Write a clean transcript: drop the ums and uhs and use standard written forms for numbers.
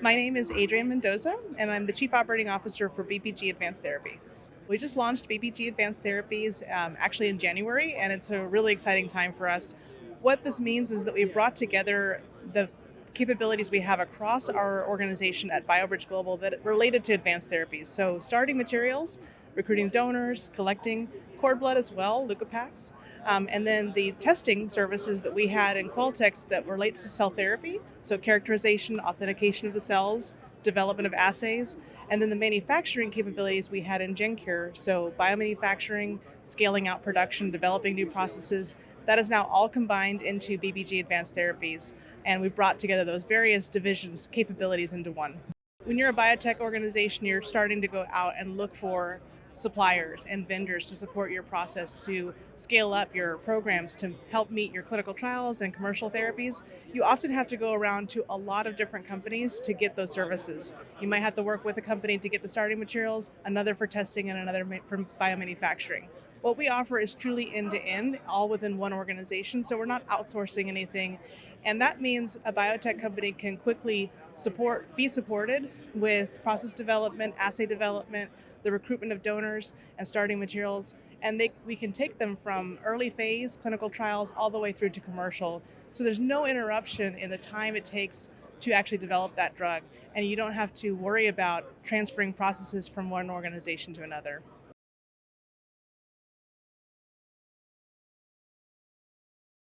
My name is Adrienne Mendoza, and I'm the Chief Operating Officer for BBG Advanced Therapies. We just launched BBG Advanced Therapies actually in January, and it's a really exciting time for us. What this means is that we've brought together the capabilities we have across our organization at BioBridge Global that are related to advanced therapies. So, starting materials, recruiting donors, collecting cord blood as well, leukopaks, and then the testing services that we had in Qualtex that relate to cell therapy, so characterization, authentication of the cells, development of assays, and then the manufacturing capabilities we had in GenCure, so biomanufacturing, scaling out production, developing new processes. That is now all combined into BBG Advanced Therapies, and we brought together those various divisions' capabilities into one. When you're a biotech organization, you're starting to go out and look for suppliers and vendors to support your process to scale up your programs to help meet your clinical trials and commercial therapies. You often have to go around to a lot of different companies to get those services. You might have to work with a company to get the starting materials, another for testing, and another for biomanufacturing. What we offer is truly end to end, all within one organization, so we're not outsourcing anything. And that means a biotech company can quickly be supported with process development, assay development, the recruitment of donors and starting materials, and we can take them from early phase clinical trials all the way through to commercial. So there's no interruption in the time it takes to actually develop that drug, and you don't have to worry about transferring processes from one organization to another.